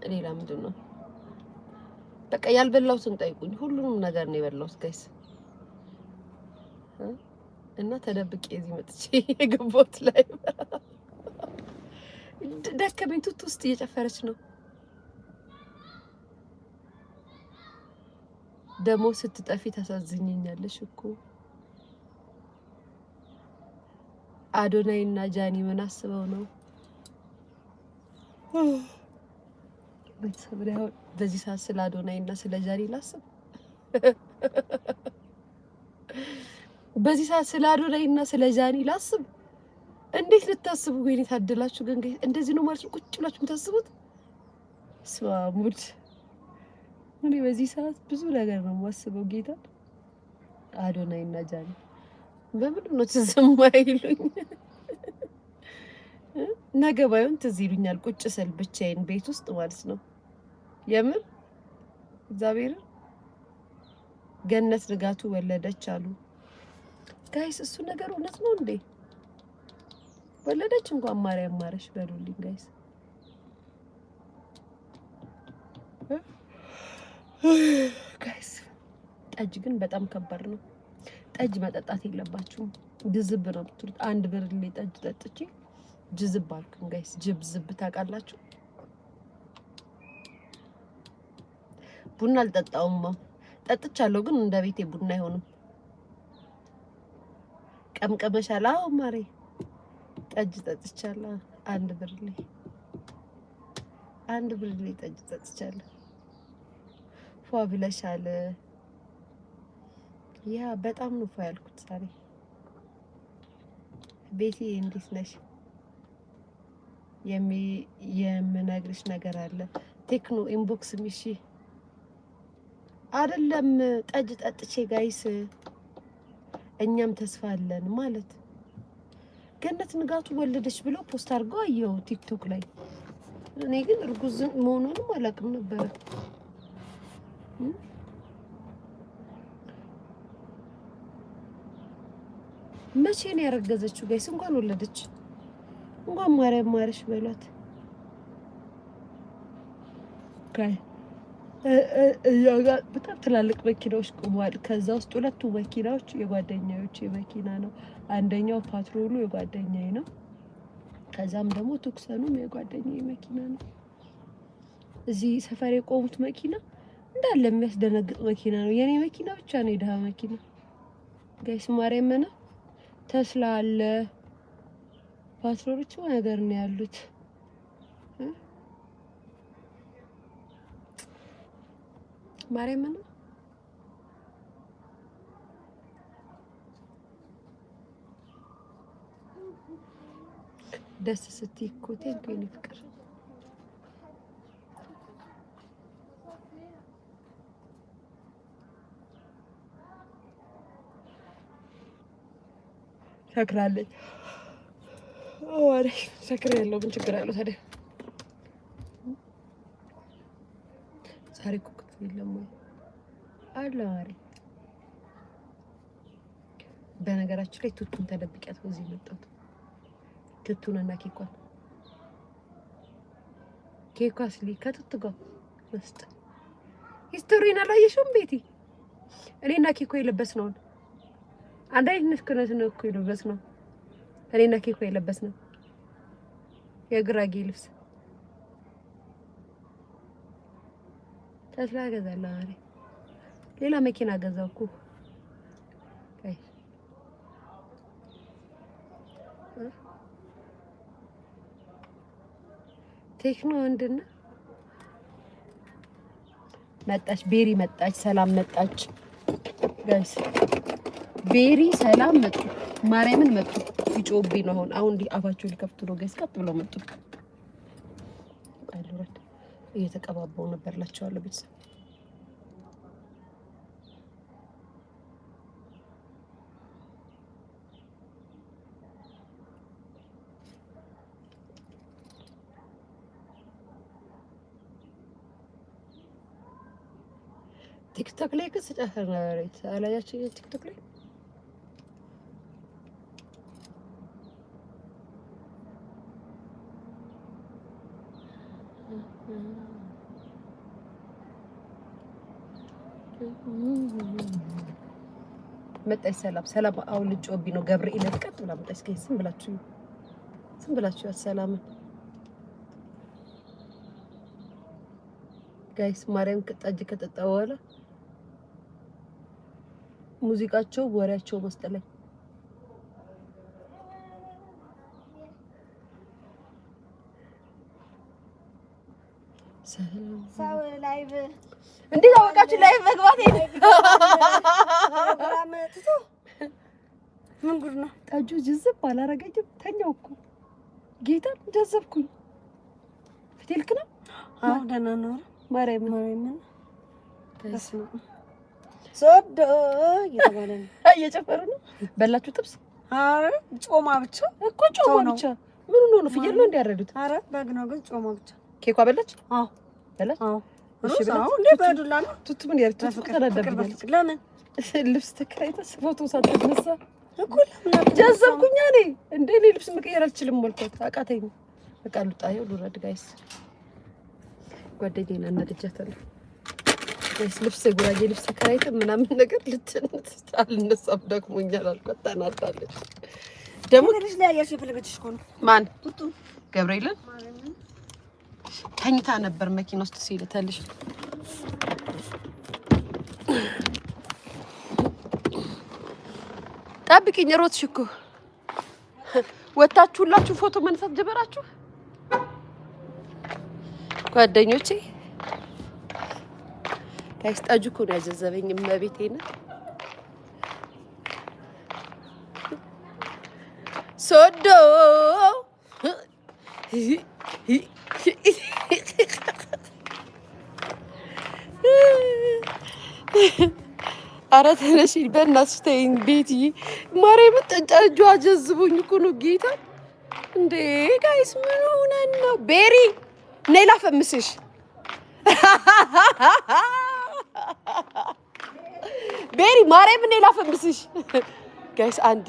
ሌላ ምንድነው? በቃ ያልበላሁትን ጠይቁኝ። ሁሉንም ነገር ነው የበላሁት ጋይስ። እና ተደብቄ እዚህ መጥቼ የገባሁት ላይ ደከመኝ። ቱት ውስጥ እየጨፈረች ነው ደግሞ። ስትጠፊ ታሳዝኝኛለሽ እኮ። አዶናይ እና ጃኒ ምን አስበው ነው? ቤተሰብ ላይ አሁን በዚህ ሰዓት ስለ አዶናይ እና ስለ ጃኒ ላስብ? በዚህ ሰዓት ስለ አዶናይ እና ስለ ጃኒ ላስብ? እንዴት ልታስቡ? ወይኔ ታደላችሁ ግን እንደዚህ ነው ማለት ነው ቁጭ ብላችሁ የምታስቡት? ስዋሙድ እኔ በዚህ ሰዓት ብዙ ነገር ነው የማስበው። ጌታ አዶናይ እና ጃኒ በምን ነው ትዝ የማይሉኝ? ነገ ባይሆን ትዝ ይሉኛል ቁጭ ስል ብቻዬን ቤት ውስጥ ማለት ነው። የምር እግዚአብሔር ገነት ንጋቱ ወለደች አሉ ጋይስ። እሱ ነገር እውነት ነው እንዴ? ወለደች እንኳን ማርያም ማረሽ በሉልኝ ጋይስ። ጋይስ ጠጅ ግን በጣም ከባድ ነው። ጠጅ መጠጣት የለባችሁም። ጅዝብ ነው የምትሉት። አንድ ብርሌ ጠጅ ጠጥቼ ጅዝብ አልኩኝ ጋይስ። ጅብዝብ ታውቃላችሁ? ቡና አልጠጣውም። ጠጥቻለሁ ግን እንደ ቤቴ ቡና አይሆንም። ቀምቀመሻል? አዎ ማሬ ጠጅ ጠጥቻለሁ። አንድ ብርሌ ጠጅ ጠጥቻለሁ። ፏ ብለሻል? ያ በጣም ነው ፏ ያልኩት ዛሬ። ቤቲ እንዴት ነሽ? የምነግርሽ ነገር አለ። ቴክኖ ኢንቦክስ ሚሺ አይደለም ጠጅ ጠጥቼ ጋይስ። እኛም ተስፋ አለን ማለት ገነት ንጋቱ ወለደች ብለው ፖስት አድርገው አየሁ ቲክቶክ ላይ። እኔ ግን እርጉዝ መሆኑንም አላውቅም ነበር። መቼ ነው ያረገዘችው ጋይስ? እንኳን ወለደች። እንኳን ማርያም ማረሽ በሏት። በጣም ትላልቅ መኪናዎች ቆመዋል። ከዛ ውስጥ ሁለቱ መኪናዎች የጓደኛዎቼ መኪና ነው። አንደኛው ፓትሮሉ የጓደኛዬ ነው። ከዛም ደግሞ ቱክሰኑም የጓደኛዬ መኪና ነው። እዚህ ሰፈር የቆሙት መኪና እንዳለ የሚያስደነግጥ መኪና ነው። የኔ መኪና ብቻ ነው የድሃ መኪና ጋይስ። ማርያም ነው ተስላ አለ። ፓትሮሎቹ ነገር ነው ያሉት። ማርያም ነው ደስ ስትይ እኮ ቴንኪው የኔ ፍቅር። ሰክራለች። አሬ ሰክር ያለው ምን ችግር አለው ታዲያ? ዛሬ እኮ ክትፎ የለም ወይ አለ? አሬ በነገራችን ላይ ቱቱን ተደብቂያት እዚህ መጣሁ። ቱቱንና ኬኳስ ከቱቱ ጋር ውስጥ ሂስቶሪን አላየሽውም ቤቲ? እኔና ኬኮ የለበስነው አንድ አይነት ክነት ነው እኮ የለበስነው። እኔና ኬኮ የለበስነው የጉራጌ ልብስ ተስላ ገዛለሁ። አሬ ሌላ መኪና ገዛው እኮ ቴክኖ እንድና መጣች። ቤሪ መጣች። ሰላም መጣች ጋይስ። ቤሪ ሰላም መጡ። ማርያምን መጡ። ይጮህብኝ ነው አሁን እንዲህ አፋቸው ሊከፍቱ ነው ጋይስ። ቀጥ ብለው መጡ። አይሉረት እየተቀባባው ነበርላችኋለሁ ቤተሰብ። ቲክቶክ ላይ ግን ስጨፍር ነበር። አላያችሁ? ቲክቶክ ላይ መጣች ሰላም አሁን ልጮቢ ነው ገብርኤል ልቀጥ ብላ መጣች። እስኪ ዝም ብላችሁ ሰላምን ጋይስ ማርያም ከጠጅ ከጠጣ በኋላ ሙዚቃቸው ወሬያቸው መስጠለኝ ሰው ላይቭ እንዴት አወቃችሁ? ላይቭ መግባት ምን ጉድ ነው? ጠጁ ጅዝብ አላረገኝም። ተኛው እኮ ጌታን ጀዘብኩኝ። ፊቴ ልክ ነው? አዎ ደህና ነው። ማርያም ሶዶ እየተባለ ነው። እየጨፈሩ ነው። በላችሁ ጥብስ? ኧረ ጮማ ብቻ እኮ ጮማ ብቻ። ምን ነው ፍየል ነው እንዲያረዱት? ኧረ በግ ነው ግን ጮማ ብቻ። ኬኳ በላች? አዎ በላች? አዎ እሺ በላች። እንዴ በዱላ ነው ቱቱ ምን ያርቱ ተናደብኛለች። ለምን ልብስ ተከራይተስ ፎቶ ሳትነሳ እኮ ለምን ጀዘብኩኝ እኔ እንዴ ልብስ መቀየር አልችልም ወልኳት አቃተኝ። በቃ ልውጣው ልውረድ ጋይስ ጓደኛዬን አናድጃታለሁ ጋይስ ልብስ ጉራጌ ልብስ ተከራይተ ምናምን ነገር አልነሳም ደክሞኛል አልኳት ተናዳለች። ደግሞ ልጅ ላይ ያያሽ የፈለገችሽ እኮ ነው ማን ቱቱ ገብርኤልን ተኝታ ነበር መኪና ውስጥ ሲልተልሽ ጠብቂኝ ሮጥሽ እኮ ወጣችሁላችሁ ፎቶ መነሳት ጀመራችሁ ጓደኞቼ ጋይስ ጠጁ እኮ ነው ያጀዘበኝ እመቤቴን ሶዶ ኧረ ተነሺ በእናትሽ ተይኝ ቤትዬ ማርያም ጠጁ አጀዝቦኝ እኮ ነው ጌታ እንዴ ጋይስ ምን ሆነን ነው ቤሪ ነይ ላፈምስሽ ቤሪ ማርያም ነይ ላፈምስሽ ጋይስ አንድ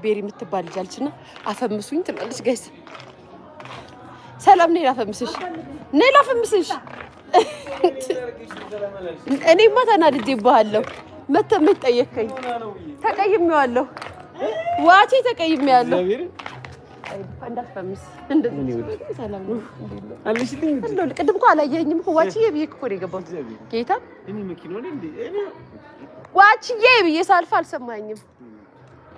ቤሪ የምትባል ልጅ አለችና አፈምሱኝ ትላለች ጋይስ ሰላም ነይ ላፈምስሽ እኔማ ተናድጄብሃለሁ መተህ ጠየከኝ ተቀይሜዋለሁ ዋቼ ተቀይሜያለሁ እንዳትፈምስ እንደዚህ ሰላም ነው አልሽልኝ እንዴ ቅድም እኮ አላየኸኝም እኮ ዋችዬ ብዬሽ እኮ ነው የገባሁት ጌታ እኔ መኪናው ላይ እንዴ እኔ ዋችዬ ብዬሽ ሳልፍ አልሰማኝም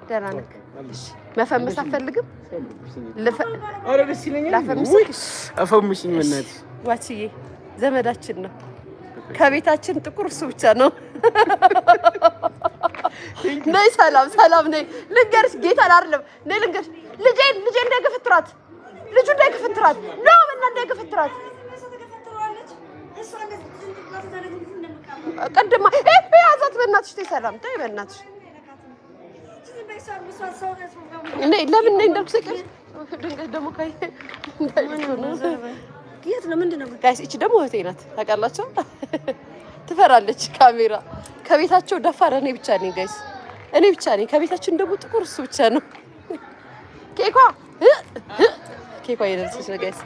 ደህና ነህ እሺ መፈመስ አትፈልግም ኧረ ደስ ይለኛል ላፈምስሽ አፈምሽኝ በእናትሽ ዋችዬ ዘመዳችን ነው ከቤታችን ጥቁር እሱ ብቻ ነው ነይ ሰላም ነይ ልንገርሽ ጌታ አይደለም ነይ ልንገርሽ ልጄ እንዳይገፈትራት ልጁ እንዳይገፈትራት ነው እና እንዳይገፈትራት ቀድማ ያዛት በእናትሽ ተይ ሰላም ተይ በእናትሽ ነይ ለምን ነይ እንዳልኩ ሰቀል ድንገት ደግሞ ካይ የት ነው ምንድን ነው ጋይስ እቺ ደግሞ እህቴ ናት ታውቃላችሁ ትፈራለች ካሜራ ከቤታቸው ደፋር እኔ ብቻ ነኝ ጋይስ እኔ ብቻ ነኝ ከቤታችን ደግሞ ጥቁር እሱ ብቻ ነው ኬኳ እየደረሰች ነው ጋይስ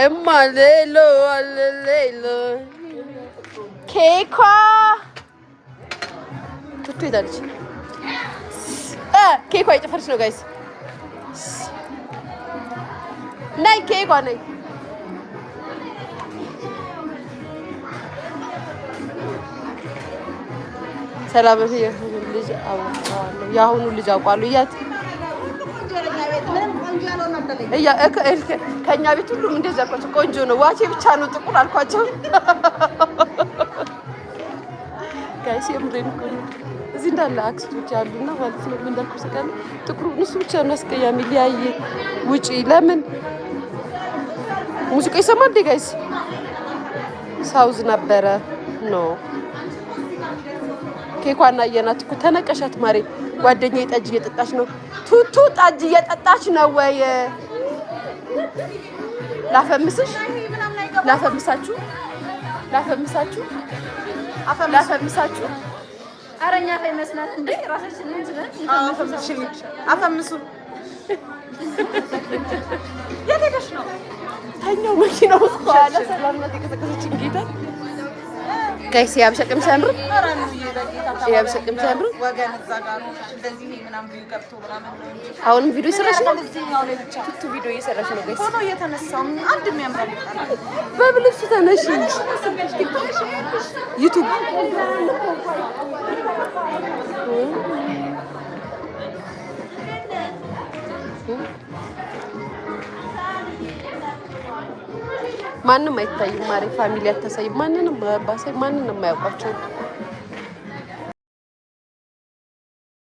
እማ ሌሎ ኬኳ ቱቱ ሄዳለች ኬኳ እየጨፈረች ነው ጋይስ ነይ ኬኳ ነይ ሰላም ልጅ አውቃለሁ የአሁኑ ልጅ አውቃለሁ ከእኛ ቤት ሁሉም እንደዛ አልኳቸው ቆንጆ ነው ዋቼ ብቻ ነው ጥቁር አልኳቸው ጋይስ የምሬን እኮ ነው እዚህ እንዳለ አክስቶች ያሉና ማለት ነው ምን እንዳልኩ ሰቀል ጥቁሩ እሱ ብቻ ነው አስቀያሚ ሊያየ ውጪ ለምን ሙዚቃ ይሰማል እንዴ ጋይስ ሳውዝ ነበረ ነው ኬኳና አየናት እኮ ተነቀሻት ማሬ ጓደኛዬ ጠጅ እየጠጣች ነው ቱቱ ጠጅ እየጠጣች ነው ወይ ላፈምሳችሁ አረኛ ፈይመስናት እንዴ ራሳችን እንትን አፈምሱ የት ሄደሽ ነው ተኛው መኪናው ውስጥ አለ ሰላም ነው የቀሰቀሰችኝ ጌታ ጋይስ የሀበሻ ቀሚስ ያምሩ። የሀበሻ ቀሚስ ያምሩ። አሁንም ቪዲዮ እየሰራሽ ነው። ቱቱ ቪዲዮ እየሰራሽ ነው ጋይስ። ፎቶ እየተነሳው አንድ የሚያምራል በብልሽ ተነሽ ዩቲዩብ ማንም አይታይም። ማሪ ፋሚሊ አታሳይም። ማንንም ባሳይ ማንንም አያውቃቸው